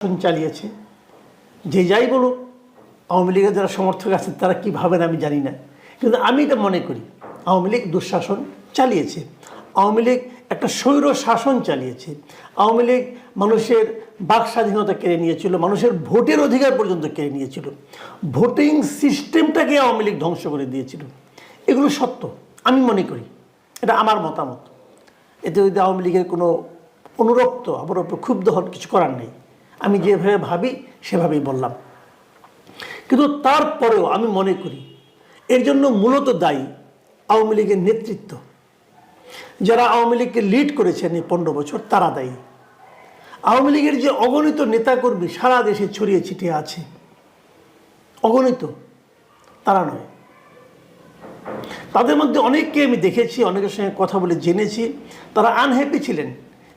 চালিয়েছে। যে যাই বলুক, আওয়ামী লীগের যারা সমর্থক আছেন তারা কী ভাবেন আমি জানি না, কিন্তু আমি এটা মনে করি আওয়ামী লীগ দুঃশাসন চালিয়েছে। আওয়ামী লীগ একটা স্বৈর শাসন চালিয়েছে। আওয়ামী লীগ মানুষের বাক স্বাধীনতা কেড়ে নিয়েছিল, মানুষের ভোটের অধিকার পর্যন্ত কেড়ে নিয়েছিল, ভোটিং সিস্টেমটাকে আওয়ামী লীগ ধ্বংস করে দিয়েছিল। এগুলো সত্য, আমি মনে করি, এটা আমার মতামত। এতে যদি আওয়ামী লীগের কোনো অনুরক্ত আমার ওপর ক্ষুব্ধ হন, কিছু করার নেই। আমি যেভাবে ভাবি সেভাবেই বললাম। কিন্তু তারপরেও আমি মনে করি এর জন্য মূলত দায়ী আওয়ামী লীগের নেতৃত্ব। যারা আওয়ামী লীগকে লিড করেছেন এই 15 বছর তারা দায়ী। আওয়ামী লীগের যে অগণিত নেতাকর্মী সারা দেশে ছড়িয়ে ছিটিয়ে আছে, অগণিত, তারা নয়। তাদের মধ্যে অনেককে আমি দেখেছি, অনেকের সঙ্গে কথা বলে জেনেছি, তারা আনহ্যাপি ছিলেন।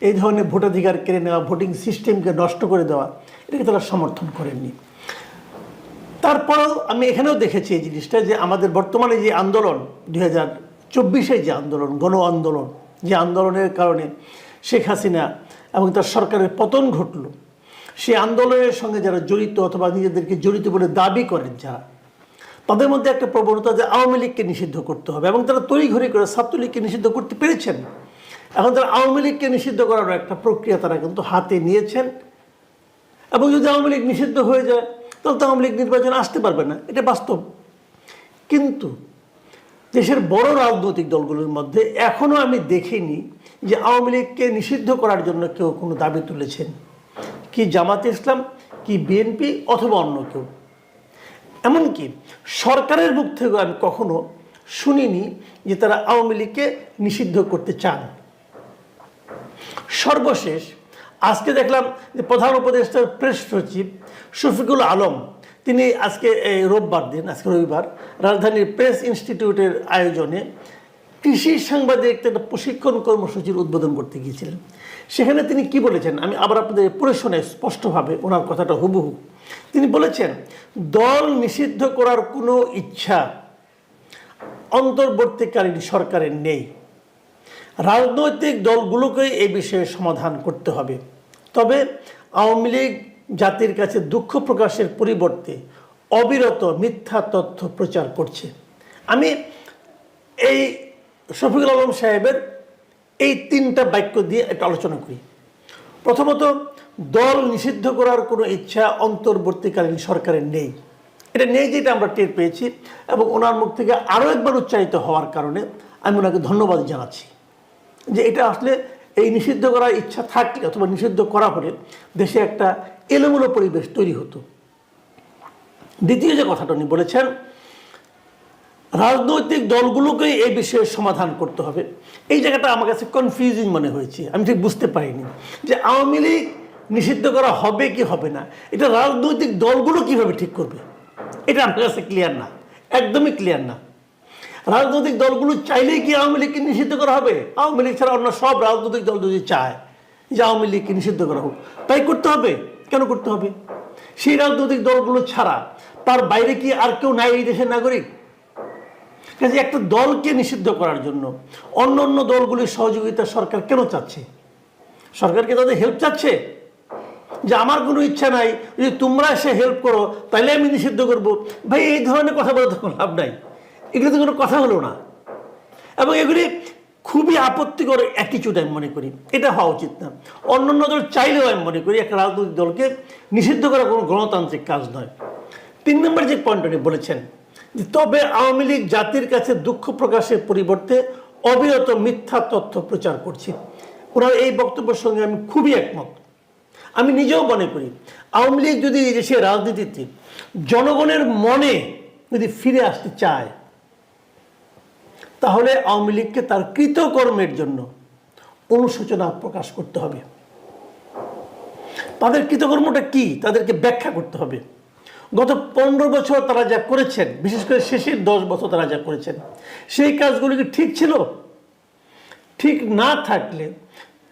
এই ধরনের ভোটাধিকার কেড়ে নেওয়া, ভোটিং সিস্টেমকে নষ্ট করে দেওয়া, এটাকে তারা সমর্থন করেননি। তারপরেও আমি এখানেও দেখেছি এই জিনিসটা, যে আমাদের বর্তমানে যে আন্দোলন 2024-এ যে আন্দোলন, গণ আন্দোলন, যে আন্দোলনের কারণে শেখ হাসিনা এবং তার সরকারের পতন ঘটল, সেই আন্দোলনের সঙ্গে যারা জড়িত অথবা নিজেদেরকে জড়িত বলে দাবি করেন যারা, তাদের মধ্যে একটা প্রবণতা যে আওয়ামী লীগকে নিষিদ্ধ করতে হবে, এবং তারা তড়িঘড়ি করে ছাত্রলীগকে নিষিদ্ধ করতে পেরেছেন। এখন তারা আওয়ামী লীগকে নিষিদ্ধ করার একটা প্রক্রিয়া তারা কিন্তু হাতে নিয়েছেন, এবং যদি আওয়ামী লীগ নিষিদ্ধ হয়ে যায় তাহলে তো আওয়ামী লীগ নির্বাচনে আসতে পারবে না, এটা বাস্তব। কিন্তু দেশের বড় রাজনৈতিক দলগুলোর মধ্যে এখনও আমি দেখিনি যে আওয়ামী লীগকে নিষিদ্ধ করার জন্য কেউ কোনো দাবি তুলেছেন, কি জামাতে ইসলাম, কি বিএনপি অথবা অন্য কেউ। এমনকি সরকারের মুখ থেকেও আমি কখনো শুনিনি যে তারা আওয়ামী লীগকে নিষিদ্ধ করতে চান। সর্বশেষ আজকে দেখলাম যে প্রধান উপদেষ্টার প্রেস সচিব শফিকুল আলম, তিনি আজকে রোববার দিন, আজকে রবিবার, রাজধানীর প্রেস ইনস্টিটিউটের আয়োজনে কৃষি সাংবাদিকদের একটা প্রশিক্ষণ কর্মসূচির উদ্বোধন করতে গিয়েছিলেন। সেখানে তিনি কি বলেছেন আমি আবার আপনাদের পড়ে শোনাই স্পষ্টভাবে, ওনার কথাটা হুবহু। তিনি বলেছেন, দল নিষিদ্ধ করার কোনো ইচ্ছা অন্তর্বর্তীকালীন সরকারের নেই। রাজনৈতিক দলগুলোকে এই বিষয়ে সমাধান করতে হবে। তবে আওয়ামী লীগ জাতির কাছে দুঃখ প্রকাশের পরিবর্তে অবিরত মিথ্যা তথ্য প্রচার করছে। আমি এই শফিকুল আলম সাহেবের এই 3টা বাক্য দিয়ে একটা আলোচনা করি। প্রথমত, দল নিষিদ্ধ করার কোনো ইচ্ছা অন্তর্বর্তীকালীন সরকারের নেই। এটা নেই যেটা আমরা টের পেয়েছি, এবং ওনার মুখ থেকে আরও একবার উচ্চারিত হওয়ার কারণে আমি ওনাকে ধন্যবাদ জানাচ্ছি, যে এটা আসলে এই নিষিদ্ধ করার ইচ্ছা থাকলে অথবা নিষিদ্ধ করা হলে দেশে একটা এলোমেলো পরিবেশ তৈরি হতো। দ্বিতীয় যে কথাটা উনি বলেছেন, রাজনৈতিক দলগুলোকেই এই বিষয়ে সমাধান করতে হবে, এই জায়গাটা আমার কাছে কনফিউজিং মনে হয়েছে। আমি ঠিক বুঝতে পারিনি যে আওয়ামী লীগ নিষিদ্ধ করা হবে কি হবে না, এটা রাজনৈতিক দলগুলো কিভাবে ঠিক করবে, এটা আমার কাছে ক্লিয়ার না, একদমই ক্লিয়ার না। রাজনৈতিক দলগুলো চাইলেই কি আওয়ামী লীগকে নিষিদ্ধ করা হবে? আওয়ামী লীগ ছাড়া অন্য সব রাজনৈতিক দল যদি চায় যে আওয়ামী লীগকে নিষিদ্ধ করা হোক, তাই করতে হবে। কেন করতে হবে? সেই রাজনৈতিক দলগুলো ছাড়া তার বাইরে কি আর কেউ নাই এই দেশের নাগরিক? কাজে একটা দলকে নিষিদ্ধ করার জন্য অন্য অন্য দলগুলির সহযোগিতা সরকার কেন চাচ্ছে? সরকারকে তাদের হেল্প চাচ্ছে, যে আমার কোনো ইচ্ছা নাই, যদি তোমরা এসে হেল্প করো তাহলে আমি নিষিদ্ধ করবো। ভাই, এই ধরনের কথা বলে তো কোনো লাভ নাই, এগুলো তো কোনো কথা হলো না। এবং এগুলি খুবই আপত্তিকর অ্যাটিচিউড আমি মনে করি, এটা হওয়া উচিত না। অন্যান্য দল চাইলেও আমি মনে করি একটা রাজনৈতিক দলকে নিষিদ্ধ করা কোনো গণতান্ত্রিক কাজ নয়। 3 নম্বর যে পয়েন্ট উনি বলেছেন, যে তবে আওয়ামী লীগ জাতির কাছে দুঃখ প্রকাশের পরিবর্তে অবিরত মিথ্যা তথ্য প্রচার করছে। ওনার এই বক্তব্যের সঙ্গে আমি খুবই একমত। আমি নিজেও মনে করি আওয়ামী লীগ যদি দেশের রাজনীতিতে জনগণের মনে যদি ফিরে আসতে চায়, তাহলে আওয়ামী লীগকে তার কৃতকর্মের জন্য অনুশোচনা প্রকাশ করতে হবে। তাদের কৃতকর্মটা কি তাদেরকে ব্যাখ্যা করতে হবে। গত 15 বছর তারা যা করেছেন, বিশেষ করে শেষের 10 বছর তারা যা করেছেন, সেই কাজগুলি কি ঠিক ছিল? ঠিক না থাকলে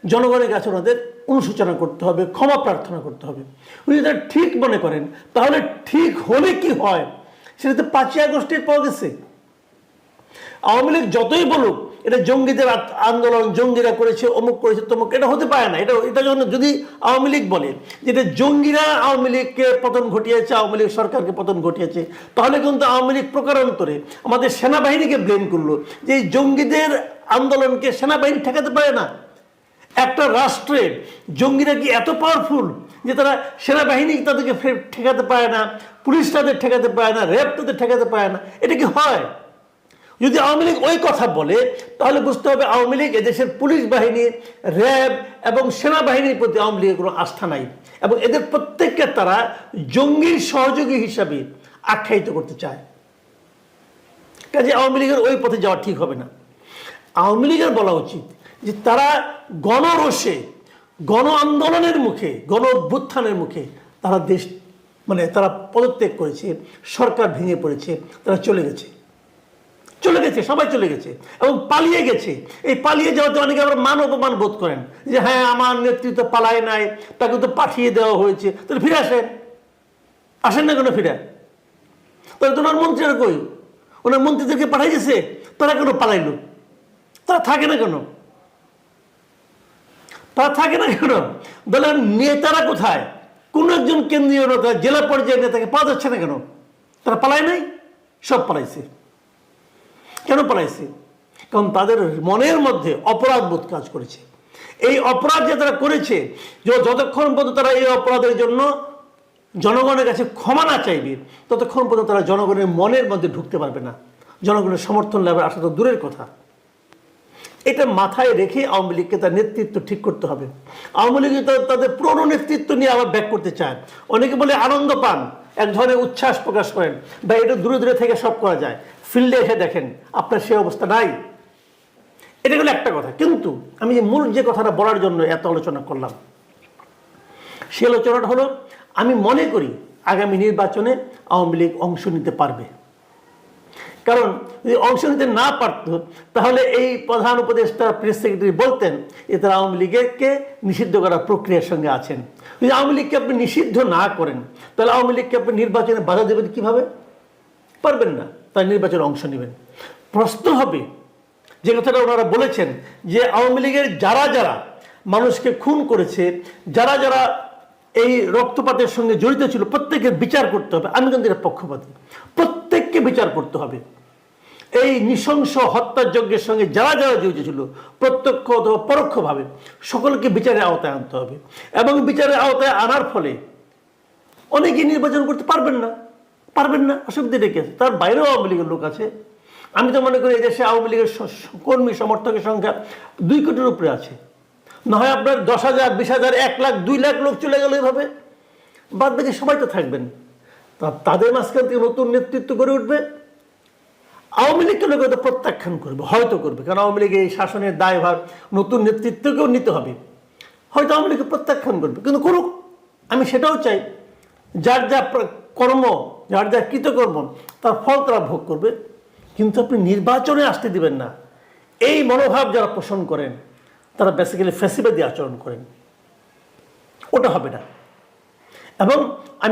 জনগণের কাছে ওনাদের অনুশোচনা করতে হবে, ক্ষমা প্রার্থনা করতে হবে। উনি যদি ঠিক মনে করেন, তাহলে ঠিক হলে কি হয় সেটা তো 5ই আগস্টের পাওয়া গেছে। আওয়ামী লীগ যতই বলুক এটা জঙ্গিদের আন্দোলন, জঙ্গিরা করেছে, অমুক করেছে, তমুক, এটা হতে পারে না। এটা যদি আওয়ামী লীগ বলে যে এটা জঙ্গিরা আওয়ামী লীগকে পতন ঘটিয়েছে, আওয়ামী লীগ সরকারকে পতন ঘটিয়েছে, তাহলে কিন্তু আওয়ামী লীগ প্রকারান্তরে আমাদের সেনাবাহিনীকে ব্লেম করলো যে এই জঙ্গিদের আন্দোলনকে সেনাবাহিনী ঠেকাতে পারে না। একটা রাষ্ট্রের জঙ্গিরা কি এত পাওয়ারফুল যে তারা সেনাবাহিনী তাদেরকে ঠেকাতে পারে না, পুলিশ তাদের ঠেকাতে পারে না, র্যাব তাদের ঠেকাতে পারে না? এটা কি হয়? যদি আওয়ামী লীগ ওই কথা বলে তাহলে বুঝতে হবে আওয়ামী লীগ এদেশের পুলিশ বাহিনী, র্যাব এবং সেনাবাহিনীর প্রতি আওয়ামী লীগের কোনো আস্থা নাই, এবং এদের প্রত্যেককে তারা জঙ্গির সহযোগী হিসাবে আখ্যায়িত করতে চায়। কাজে আওয়ামী লীগের ওই পথে যাওয়া ঠিক হবে না। আওয়ামী লীগের বলা উচিত যে তারা গণরোষে, গণ আন্দোলনের মুখে, গণ অভ্যুত্থানের মুখে তারা তারা পদত্যাগ করেছে, সরকার ভেঙে পড়েছে, তারা চলে গেছে, সবাই চলে গেছে এবং পালিয়ে গেছে। এই পালিয়ে যাওয়াতে অনেকে আবার মান অপমান বোধ করেন যে হ্যাঁ আমার নেতৃত্ব পালায় নাই, তাকে তো পাঠিয়ে দেওয়া হয়েছে, তাহলে ফিরে আসেন না কেন? ফিরে তাহলে তো ওনার মন্ত্রীরা কই? ওনার মন্ত্রীদেরকে পাঠাই গেছে, তারা কেন পালাইলো? তারা থাকে না কেন? দলের নেতারা কোথায়? কোন একজন কেন্দ্রীয় নেতা, জেলা পর্যায়ের নেতাকে পাওয়া যাচ্ছে না কেন? তারা পালায় নাই? সব পালাইছে। কেন পালাইছে? কারণ তাদের মনের মধ্যে অপরাধ বোধ কাজ করেছে। এই অপরাধ যে তারা করেছে, যতক্ষণ পর্যন্ত তারা এই অপরাধের জন্য জনগণের কাছে ক্ষমা না চাইবে, ততক্ষণ পর্যন্ত তারা জনগণের মনের মধ্যে ঢুকতে পারবে না। জনগণের সমর্থন লাভের আশা তো দূরের কথা। এটা মাথায় রেখে আওয়ামী লীগকে তার নেতৃত্ব ঠিক করতে হবে। আওয়ামী লীগ তাদের পুরনো নেতৃত্ব নিয়ে আবার ব্যাক করতে চায়। অনেকে বলে আনন্দ পান, এক ধরনের উচ্ছ্বাস প্রকাশ করেন, বা এটা দূরে দূরে থেকে সব করা যায়, ফিল্ডে এসে দেখেন আপনার সে অবস্থা নাই। এটা হলো একটা কথা। কিন্তু আমি মূল যে কথাটা বলার জন্য এত আলোচনা করলাম, সে আলোচনাটা হলো, আমি মনে করি আগামী নির্বাচনে আওয়ামী লীগ অংশ নিতে পারবে। কারণ যদি অংশ নিতে না পারত তাহলে এই প্রধান উপদেষ্টা, প্রেস সেক্রেটারি বলতেন যে তারা আওয়ামী লীগকে নিষিদ্ধ করার প্রক্রিয়ার সঙ্গে আছেন। যদি আওয়ামী লীগকে আপনি নিষিদ্ধ না করেন তাহলে আওয়ামী লীগকে আপনি নির্বাচনে বাধা দেবেন কিভাবে? পারবেন না। তাই নির্বাচনে অংশ নেবেন। প্রশ্ন হবে, যে কথাটা ওনারা বলেছেন যে আওয়ামী লীগের যারা যারা মানুষকে খুন করেছে, যারা যারা এই রক্তপাতের সঙ্গে জড়িত ছিল, প্রত্যেকের বিচার করতে হবে। আমি কিন্তু এর পক্ষপাতী, প্রত্যেককে বিচার করতে হবে। এই নৃশংস হত্যাযজ্ঞের সঙ্গে যারা যারা জড়িত ছিল, প্রত্যক্ষ অথবা পরোক্ষভাবে, সকলকে বিচারের আওতায় আনতে হবে। এবং বিচারের আওতায় আনার ফলে অনেকেই নির্বাচন করতে পারবেন না, অসুবিধা রেখে আছে। তার বাইরেও আওয়ামী লীগের লোক আছে। আমি তো মনে করি এদেশে আওয়ামী লীগের কর্মী সমর্থকের সংখ্যা 2 কোটির উপরে আছে। না হয় আপনার 10,000, 20,000, 1 লাখ, 2 লাখ লোক চলে গেল এভাবে, বাদ বাকি সবাই তো থাকবেন। তাদের মাঝখান থেকে নতুন নেতৃত্ব গড়ে উঠবে। আওয়ামী লীগকে লোক হয়তো প্রত্যাখ্যান করবে, হয়তো করবে, কারণ আওয়ামী লীগের এই শাসনের দায়ভার নতুন নেতৃত্বকেও নিতে হবে। হয়তো আওয়ামী লীগকে প্রত্যাখ্যান করবে, কিন্তু করুক, আমি সেটাও চাই। যার যা কর্ম, যার যা কৃতকর্ম, তার ফল তারা ভোগ করবে, কিন্তু আপনি নির্বাচনে আসতে দিবেন না। এই মনোভাব যারা পোষণ করেন তারা বেসিক্যালি ফ্যাসিবাদী আচরণ করেন। ওটা হবে না। এবং আমি